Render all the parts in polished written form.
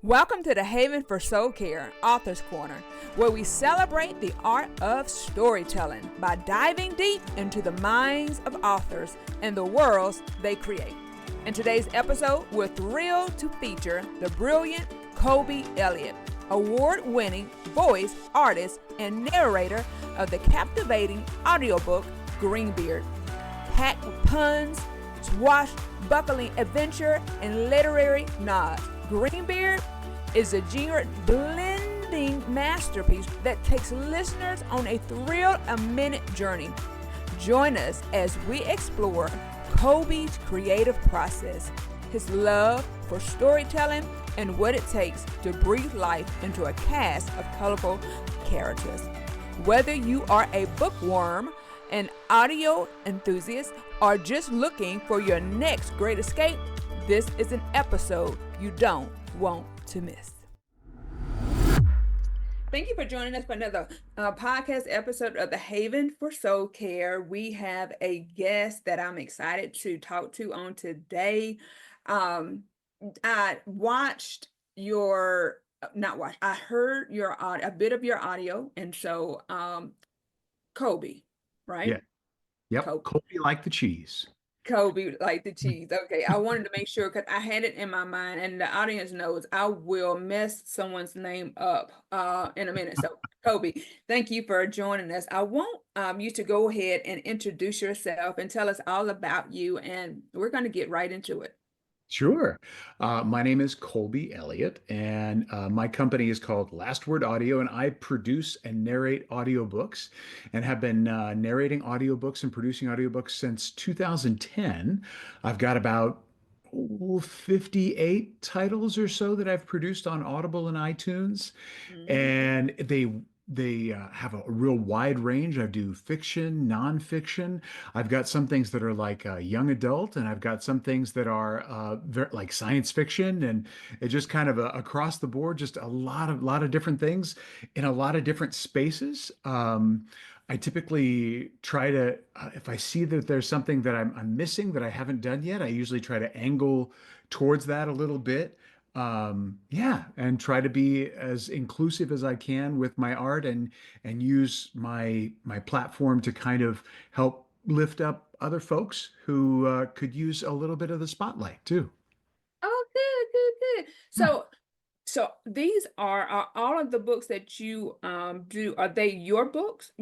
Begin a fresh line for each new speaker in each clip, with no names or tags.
Welcome to the Haven for Soul Care, Author's Corner, where we celebrate the art of storytelling by diving deep into the minds of authors and the worlds they create. In today's episode, we're thrilled to feature the brilliant Colby Elliott, award-winning voice artist and narrator of the captivating audiobook Greenbeard. Packed with puns, swashbuckling adventure, and literary nods, Greenbeard is a genre-blending masterpiece that takes listeners on a thrill-a-minute journey. Join us as we explore Colby's creative process, his love for storytelling, and what it takes to breathe life into a cast of colorful characters. Whether you are a bookworm, an audio enthusiast, or just looking for your next great escape, this is an episode you don't want to miss. Thank you for joining us for another podcast episode of the Haven for Soul Care. We have a guest that I'm excited to talk to on today. I watched your, not watched, I heard your a bit of your audio, and so Colby, right?
Yeah. Yep. Colby like the cheese.
Colby like the cheese. Okay, I wanted to make sure because I had it in my mind, and the audience knows I will mess someone's name up in a minute. So, Colby, thank you for joining us. I want you to go ahead and introduce yourself and tell us all about you, and we're going to get right into it.
Sure. My name is Colby Elliott, and my company is called Last Word Audio, and I produce and narrate audiobooks and have been narrating audiobooks and producing audiobooks since 2010. I've got about 58 titles or so that I've produced on Audible and iTunes, and they have a real wide range. I do fiction, nonfiction. I've got some things that are like young adult, and I've got some things that are like science fiction, and it just kind of across the board, just a lot of different things in a lot of different spaces. I typically try to, if I see that there's something that I'm missing that I haven't done yet, I usually try to angle towards that a little bit. And try to be as inclusive as I can with my art and use my platform to kind of help lift up other folks who could use a little bit of the spotlight too.
Oh, good. So these are all of the books that you do. Are they your books?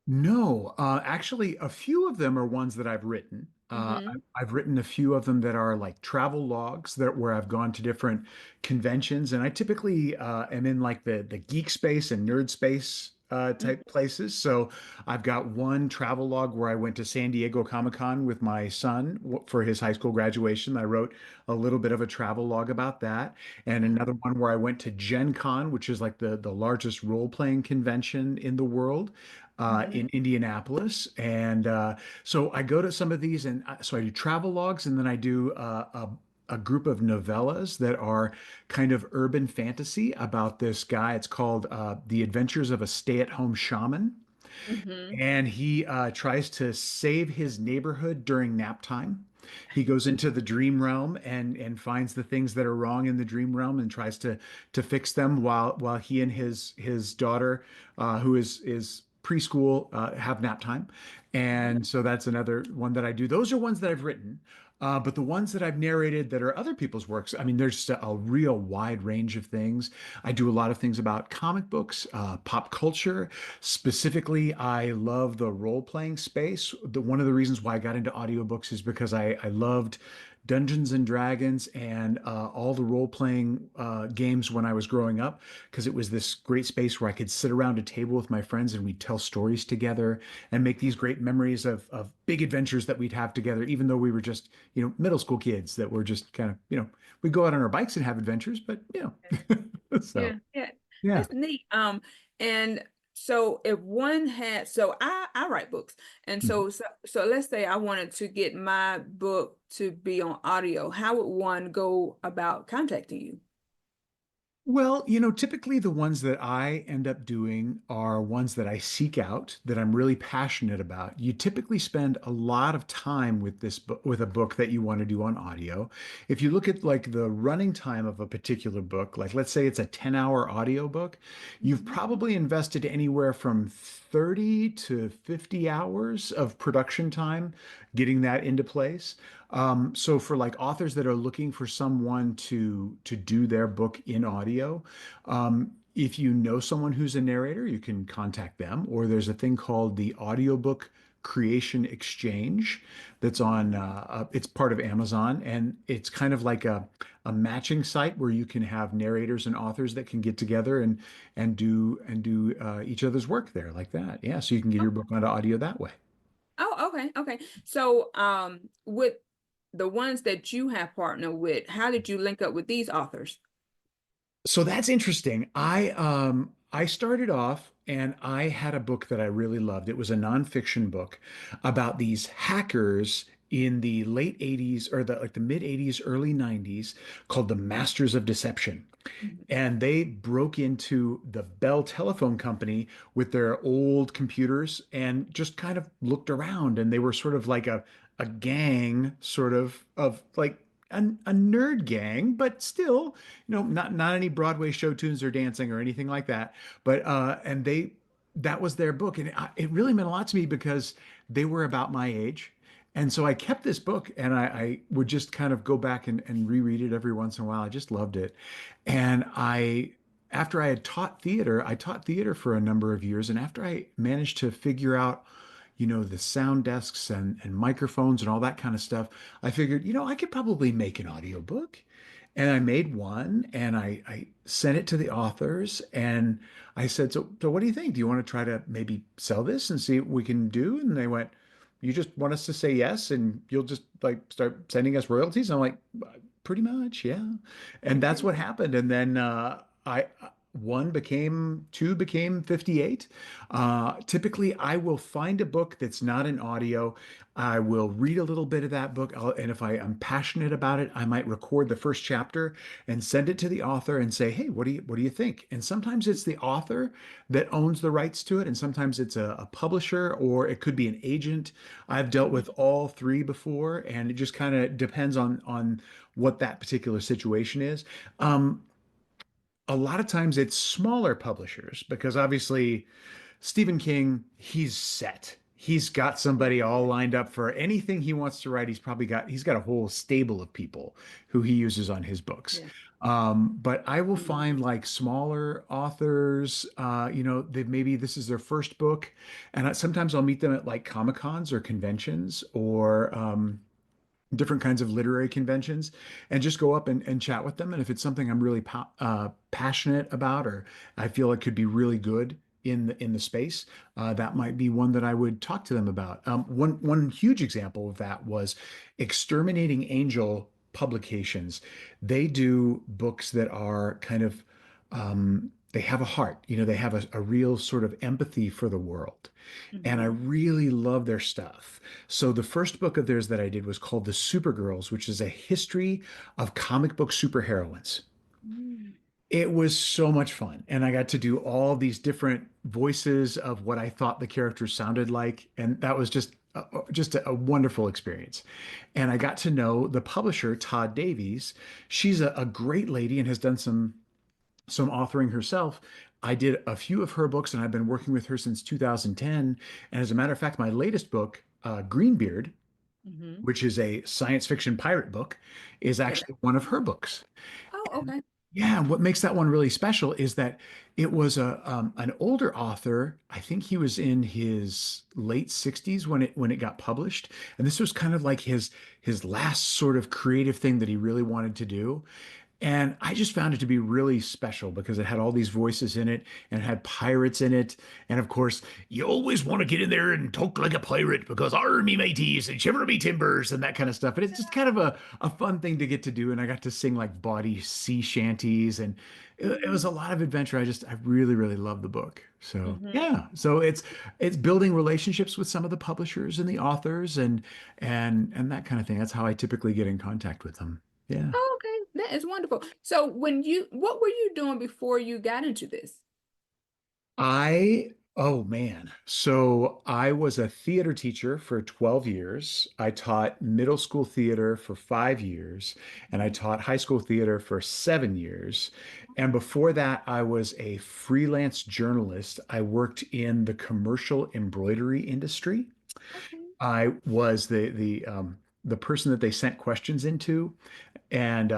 No, actually, a few of them are ones that I've written. I've written a few of them that are like travel logs that where I've gone to different conventions, and I typically am in like the geek space and nerd space type places. So I've got one travel log where I went to San Diego Comic-Con with my son for his high school graduation. I wrote a little bit of a travel log about that, and another one where I went to Gen Con, which is like the largest role-playing convention in the world. In Indianapolis. And so I go to some of these, and so I do travel logs, and then I do a group of novellas that are kind of urban fantasy about this guy. It's called The Adventures of a Stay-at-Home Shaman. And he tries to save his neighborhood during nap time. He goes into the dream realm and finds the things that are wrong in the dream realm and tries to fix them while he and his daughter, who is preschool, have nap time. And so that's another one that I do. Those are ones that I've written. But the ones that I've narrated that are other people's works, I mean, there's just a real wide range of things. I do a lot of things about comic books, pop culture. Specifically, I love the role-playing space. One of the reasons why I got into audiobooks is because I loved Dungeons and Dragons and all the role-playing games when I was growing up, because it was this great space where I could sit around a table with my friends and we'd tell stories together and make these great memories of big adventures that we'd have together, even though we were just, middle school kids that were just kind of, we'd go out on our bikes and have adventures, but, so,
Yeah,
yeah.
that's neat. And so if one had, so I write books, and so let's say I wanted to get my book to be on audio. How would one go about contacting you?
Well, typically the ones that I end up doing are ones that I seek out that I'm really passionate about. You typically spend a lot of time with this book, with a book that you want to do on audio. If you look at like the running time of a particular book, like let's say it's a 10-hour audiobook, you've
Mhm.
probably invested anywhere from 30 to 50 hours of production time getting that into place. So for like authors that are looking for someone to do their book in audio, if you know someone who's a narrator, you can contact them. Or there's a thing called the Audiobook Creation Exchange that's on. It's part of Amazon, and it's kind of like a matching site where you can have narrators and authors that can get together and do each other's work there like that. Yeah, so you can get your book onto audio that way.
Oh, okay, okay. So, with the ones that you have partnered with, how did you link up with these authors?
So that's interesting. I started off and I had a book that I really loved. It was a nonfiction book about these hackers in the late 80s or the mid 80s, early 90s called the Masters of Deception.
Mhm.
And they broke into the Bell Telephone Company with their old computers and just kind of looked around. And they were sort of like a gang, sort of like a nerd gang, but still, not any Broadway show tunes or dancing or anything like that. But and they that was their book, and it really meant a lot to me because they were about my age. And so I kept this book and I would just kind of go back and reread it every once in a while. I just loved it. And after I had I taught theater for a number of years. And after I managed to figure out, the sound desks and microphones and all that kind of stuff, I figured, I could probably make an audiobook. And I made one and I sent it to the authors and I said, so what do you think? Do you want to try to maybe sell this and see what we can do? And they went, you just want us to say yes and you'll just like start sending us royalties? I'm like, pretty much, yeah. And that's
Okay.
what happened. And then I two became 58. Typically, I will find a book that's not an audio. I will read a little bit of that book, and if I am passionate about it, I might record the first chapter and send it to the author and say, "Hey, what do you think?" And sometimes it's the author that owns the rights to it, and sometimes it's a publisher or it could be an agent. I've dealt with all three before, and it just kind of depends on what that particular situation is. Um, a lot of times it's smaller publishers because obviously Stephen King, he's set. He's got somebody all lined up for anything he wants to write. He's got a whole stable of people who he uses on his books.
Yeah.
But I will
Mhm.
find like smaller authors, they maybe this is their first book, and sometimes I'll meet them at like Comic Cons or conventions or different kinds of literary conventions and just go up and chat with them. And if it's something I'm really passionate about or I feel it could be really good in the space, that might be one that I would talk to them about. One huge example of that was Exterminating Angel Publications. They do books that are kind of they have a heart, they have a real sort of empathy for the world. And I
Mhm.
really love their stuff. So the first book of theirs that I did was called The Supergirls, which is a history of comic book superheroines.
Mm.
It was so much fun. And I got to do all these different voices of what I thought the characters sounded like. And that was just a wonderful experience. And I got to know the publisher, Todd Davies. She's a great lady and has done some authoring herself. I did a few of her books and I've been working with her since 2010. And as a matter of fact, my latest book, Greenbeard,
Mhm.
which is a science fiction pirate book, is
Yeah.
actually one of her books.
Oh,
And
okay.
yeah, what makes that one really special is that it was an older author. I think he was in his late 60s when it got published, and this was kind of like his last sort of creative thing that he really wanted to do. And I just found it to be really special because it had all these voices in it and it had pirates in it. And of course, you always want to get in there and talk like a pirate because army mateys and shiver me timbers and that kind of stuff. And it's just kind of a fun thing to get to do. And I got to sing like bawdy sea shanties and it was a lot of adventure. I really, really love the book. So
Mhm.
yeah. So it's building relationships with some of the publishers and the authors and that kind of thing. That's how I typically get in contact with them. Yeah.
Oh, okay. that is wonderful. So what were you doing before you got into this?
Oh man. So I was a theater teacher for 12 years. I taught middle school theater for 5 years, and I
Mhm.
taught high school theater for 7 years. And before that, I was a freelance journalist. I worked in the commercial embroidery industry.
Okay.
I was the person that they sent questions into. And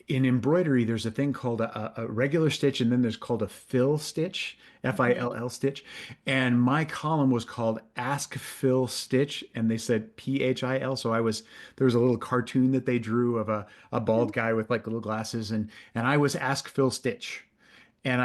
in embroidery, there's a thing called a regular stitch, and then there's called a fill stitch,
Mhm.
Fill stitch. And my column was called Ask Phil Stitch, and they said Phil. So there was a little cartoon that they drew of a bald guy with like little glasses, and I was Ask Phil Stitch. And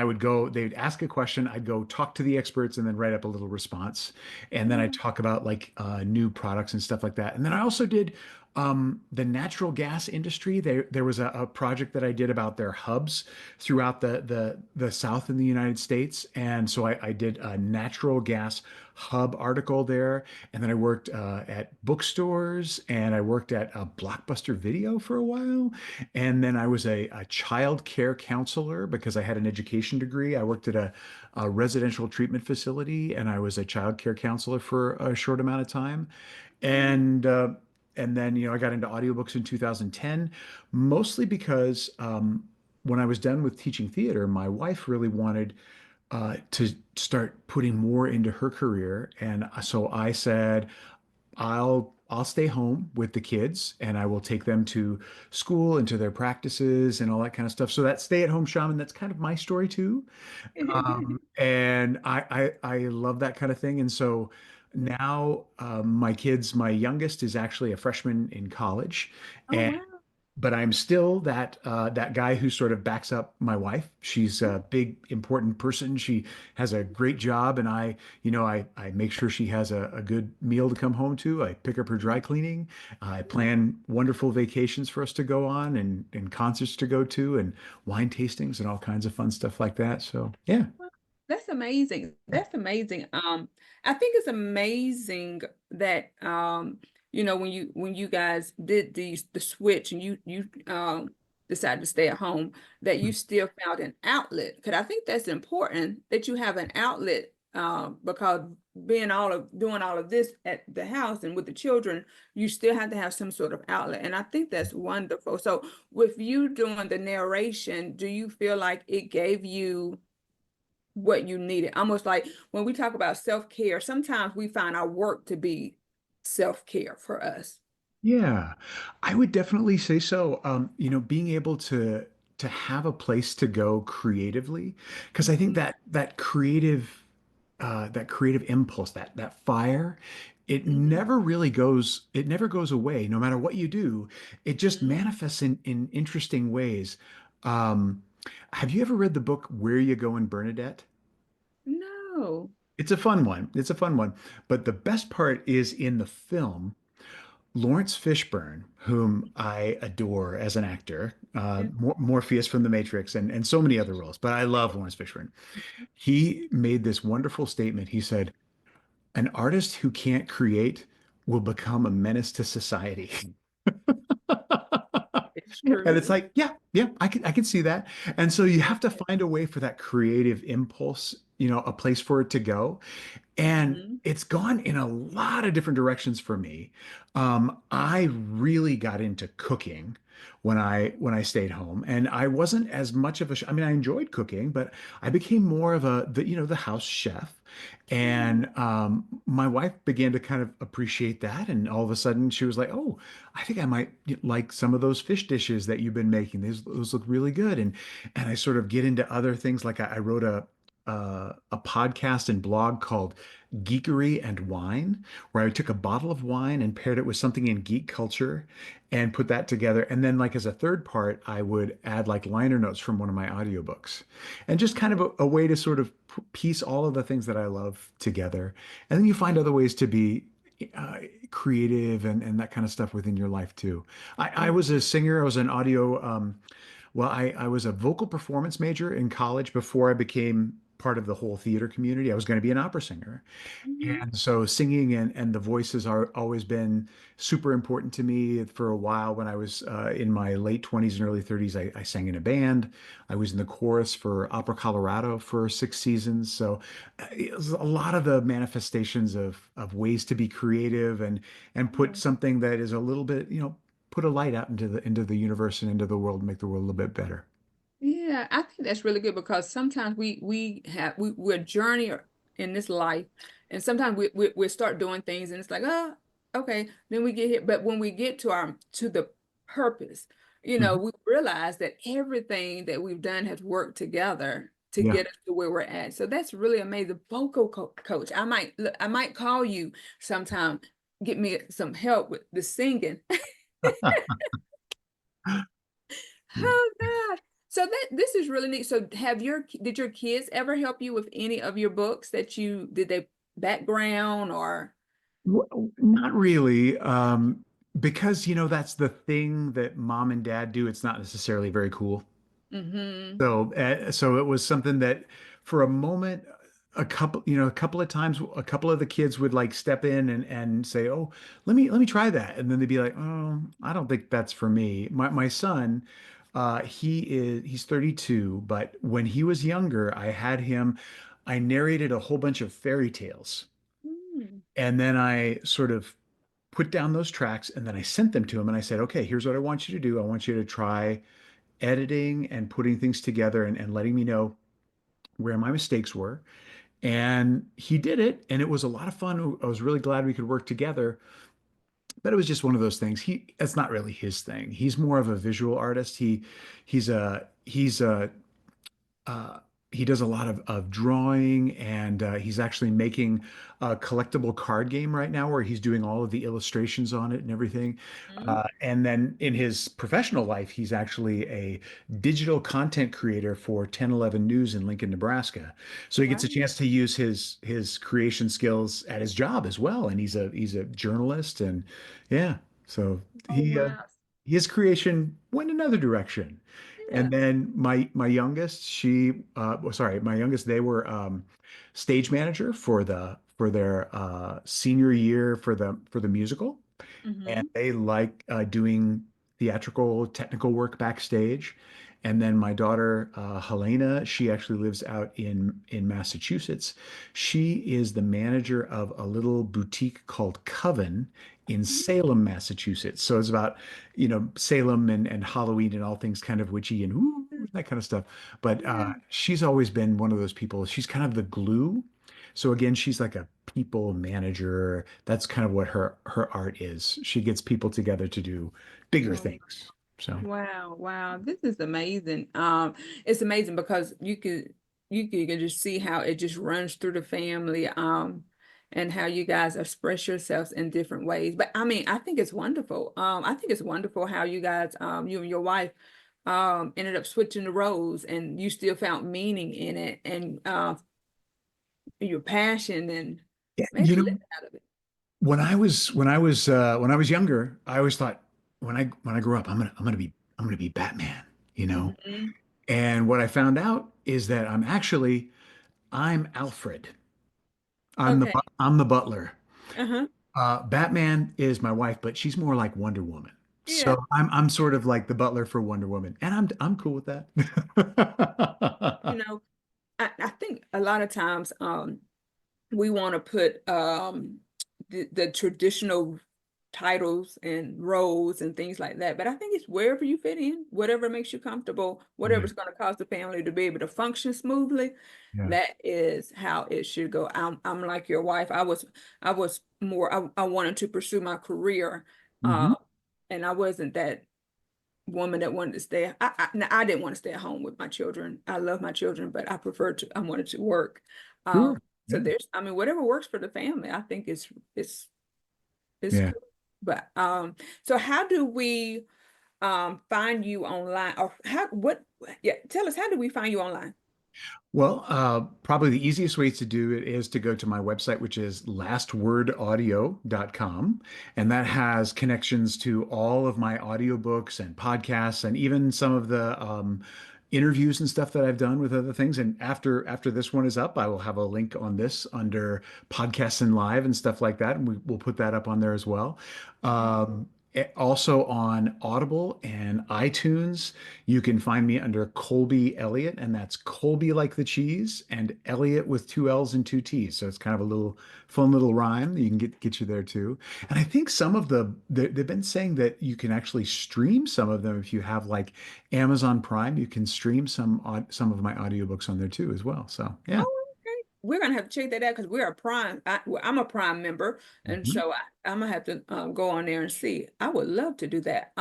they'd ask a question, I'd go talk to the experts and then write up a little response. And then I'd
Oh,
talk about like new products and stuff like that. And then I also did the natural gas industry. There was a project that I did about their hubs throughout the South in the United States. And so I did a natural gas hub article there. And then I worked at bookstores and I worked at a Blockbuster Video for a while. And then I was a child care counselor because I had an education degree. I worked at a residential treatment facility and I was a child care counselor for a short amount of time.
okay.
And and then, I got into audiobooks in 2010, mostly because when I was done with teaching theater, my wife really wanted to start putting more into her career. And so I said, I'll stay home with the kids and I will take them to school and to their practices and all that kind of stuff. So that stay-at-home shaman, that's kind of my story too. And I love that kind of thing. And so now my youngest is actually a freshman in college,
Oh
and
wow.
but I'm still that guy who sort of backs up my wife. She's a big, important person. She has a great job, and I make sure she has a good meal to come home to. I pick up her dry cleaning. I plan wonderful vacations for us to go on, and concerts to go to, and wine tastings, and all kinds of fun stuff like that. So yeah.
Well, that's amazing. That's amazing. I think it's amazing that when you guys did the switch and you decided to stay at home, that you still found an outlet. Because I think that's important that you have an outlet, because doing all of this at the house and with the children, you still have to have some sort of outlet. And I think that's wonderful. So with you doing the narration, do you feel like it gave you what you needed? Almost like when we talk about self-care, sometimes we find our work to be self-care for us.
Yeah, I would definitely say so. Being able to have a place to go creatively, because I think
Mhm,
that creative impulse, that fire,
mhm,
it never goes away, no matter what you do. It just
mhm.
manifests in interesting ways. Um, have you ever read the book Where You Going, Bernadette?
No.
It's a fun one. It's a fun one. But the best part is in the film. Lawrence Fishburne, whom I adore as an actor,
Yeah.
Morpheus from The Matrix, and so many other roles, but I love Lawrence Fishburne. He made this wonderful statement. He said, "An artist who can't create will become a menace to society."
It's
And it's
true.
like, yeah, yeah, I can see that. And so you have to find a way for that creative impulse, a place for it to go. And
Mhm.
it's gone in a lot of different directions for me. I really got into cooking when I stayed home, and I wasn't as much of I mean, I enjoyed cooking, but I became more of the house chef.
Mhm.
And my wife began to kind of appreciate that, and all of a sudden she was like, "Oh, I think I might like some of those fish dishes that you've been making. Those look really good." And I sort of get into other things. Like I wrote a podcast and blog called Geekery and Wine, where I took a bottle of wine and paired it with something in geek culture and put that together. And then, like, as a third part, I would add like liner notes from one of my audiobooks and just kind of
Oh,
a way to sort of piece all of the things that I love together. And then you find other ways to be uh, creative and that kind of stuff within your life too. I was a
mhm.
singer, I was an audio, well, I was a vocal performance major in college before I became part of the whole theater community. I was going to be an opera singer.
Hmm.
And so singing and the voices are always been super important to me. For a while, when I was in my late 20s and early 30s, I sang in a band. I was in the chorus for Opera Colorado for 6 seasons. So it was a lot of the manifestations of ways to be creative and put something that is a little bit, put a light out into the universe and into the world, make the world a little bit better.
Yeah, I think that's really good because sometimes we're a journey in this life, and sometimes we start doing things and it's like, oh, okay, then we get here. But when we get to the purpose,
Mhm.
we realize that everything that we've done has worked together to
Yeah.
get us to where we're at. So that's really amazing. Vocal coach. I might call you sometime, get me some help with the singing. Oh God. So this is really neat. So did your kids ever help you with any of your books that you did they background or
Not really, because that's the thing that mom and dad do. It's not necessarily very cool.
mm-hmm.
So it was something that, for a moment, a couple of times, a couple of the kids would like step in and say, "Oh, let me try that," and then they'd be like, "Oh, I don't think that's for me." My son, he's 32, but when he was younger, I narrated a whole bunch of fairy tales.
Mm,
And then I sort of put down those tracks and then I sent them to him and I said, okay, here's what I want you to do. I want you to try editing and putting things together and letting me know where my mistakes were. And he did it, and it was a lot of fun. I was really glad we could work together, but it was just one of those things. That's not really his thing. He's more of a visual artist. He's a uh, he does a lot of drawing, and he's actually making a collectible card game right now where he's doing all of the illustrations on it and everything.
mm,
And then in his professional life, he's actually a digital content creator for 1011 News in Lincoln, Nebraska. So he gets a
wow.
chance to use his creation skills at his job as well. And he's a journalist, and yeah, so
Oh
he
wow.
his creation went another direction.
Yeah.
And then my youngest, my youngest, they were stage manager for their senior year for the musical, and
Mm-hmm.
they like doing theatrical technical work backstage. And then my daughter Helena, she actually lives out in Massachusetts. She is the manager of a little boutique called Coven in Salem, Massachusetts. So it's about Salem and Halloween and all things kind of witchy and ooh, that kind of stuff. But
Yeah.
she's always been one of those people. She's kind of the glue. So again, she's like a people manager. That's kind of what her art is. She gets people together to do bigger
Oh,
things. So
wow, wow. This is amazing. It's amazing because you can just see how it just runs through the family, and how you guys express yourselves in different ways. But I mean, I think it's wonderful. I think it's wonderful how you guys, you and your wife, ended up switching the roles and you still found meaning in it and your passion and
yeah,
made a living out of it.
when I was younger, I always thought when I grow up, I'm gonna be Batman, you know.
Hmm.
And what I found out is that I'm Alfred.
Okay.
I'm the butler.
Uh-huh.
Batman is my wife, but she's more like Wonder Woman.
Yeah.
So I'm sort of like the butler for Wonder Woman, and I'm cool with that.
You know, I think a lot of times we want to put the traditional titles and roles and things like that. But I think it's wherever you fit in, whatever makes you comfortable,
Yeah,
whatever's going to cause the family to be able to function smoothly.
yeah.
That is how it should go. I'm like your wife. I was more I wanted to pursue my career, uh,
Hmm.
and I wasn't that woman that wanted to stay. Now, I didn't want to stay at home with my children. I love my children, but I wanted to work.
Sure.
So
Yeah.
I mean, whatever works for the family, I think is is
Yeah.
cool. But so how do we find you online, or yeah, tell us, how do we find you online?
Well, probably the easiest way to do it is to go to my website, which is lastwordaudio.com. And that has connections to all of my audiobooks and podcasts, and even some of the interviews and stuff that I've done with other things. And after this one is up, I will have a link on this under podcasts and live and stuff like that, and we'll put that up on there as well. Also on Audible and iTunes, you can find me under Colby Elliott, and that's Colby like the cheese, and Elliott with two L's and two T's. So it's kind of a little fun little rhyme. You can get you there too. And I think some of they've been saying that you can actually stream some of them if you have like Amazon Prime. You can stream some of my audiobooks on there too as well. So yeah.
Oh, okay. We're gonna have to check that out because we're a Prime. I'm a Prime member, and
Mhm.
so I'm gonna have to go on there and see. I would love to do that.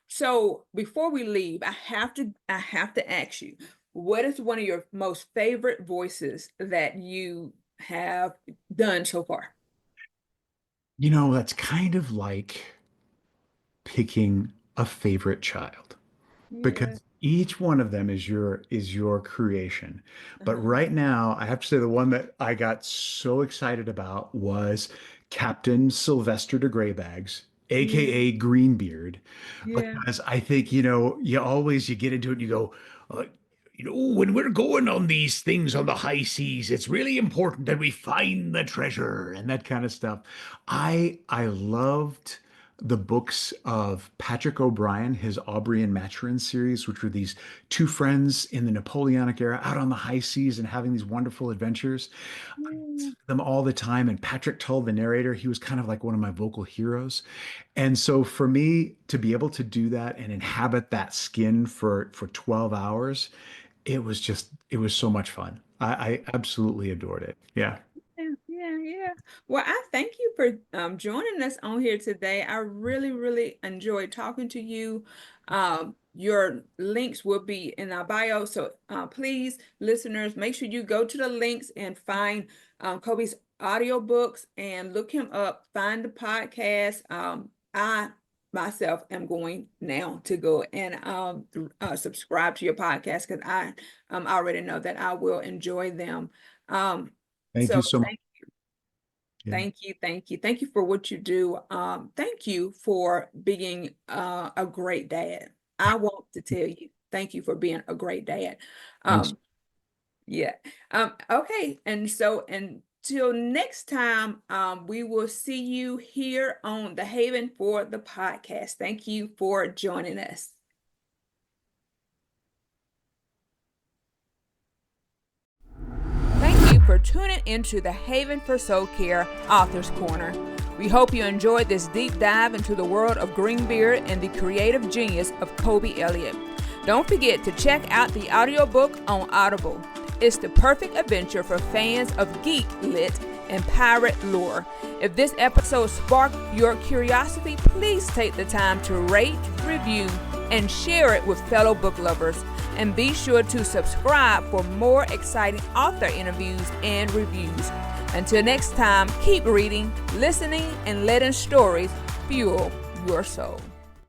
So before we leave, I have to ask you, what is one of your most favorite voices that you have done so far?
That's kind of like picking a favorite child,
Yeah.
because each one of them is your creation. But
Uh-huh.
right now, I have to say the one that I got so excited about was Captain Sylvester de Greybags,
Yeah.
aka Greenbeard,
Yeah.
because I think, you get into it and you go, uh, when we're going on these things on the high seas, it's really important that we find the treasure and that kind of stuff. I loved the books of Patrick O'Brian, his Aubrey and Maturin series, which were these two friends in the Napoleonic era out on the high seas and having these wonderful adventures. I
Yeah.
listened to them all the time. And Patrick told the narrator, he was kind of like one of my vocal heroes. And so for me to be able to do that and inhabit that skin for 12 hours, it was so much fun. I absolutely adored it. Yeah.
Yeah, yeah, yeah. Well, I thank you for joining us on here today. I really, really enjoyed talking to you. Your links will be in our bio. So please, listeners, make sure you go to the links and find Kobe's audiobooks and look him up, find the podcast. I myself am going now to go and subscribe to your podcast because I already know that I will enjoy them. Um,
Thank
so
you so much. Yeah.
thank you for what you do. Thank you for being a great dad. I want to tell you, thank you for being a great dad.
Thanks.
Um, yeah. Okay, and so until next time, we will see you here on the Haven for the podcast. Thank you for joining us. Thank you for tuning into the Haven for Soul Care Author's Corner. We hope you enjoyed this deep dive into the world of Greenbeard and the creative genius of Colby Elliott. Don't forget to check out the audiobook on Audible. It's the perfect adventure for fans of geek lit and pirate lore. If this episode sparked your curiosity, please take the time to rate, review, and share it with fellow book lovers. And be sure to subscribe for more exciting author interviews and reviews. Until next time, keep reading, listening, and letting stories fuel your soul.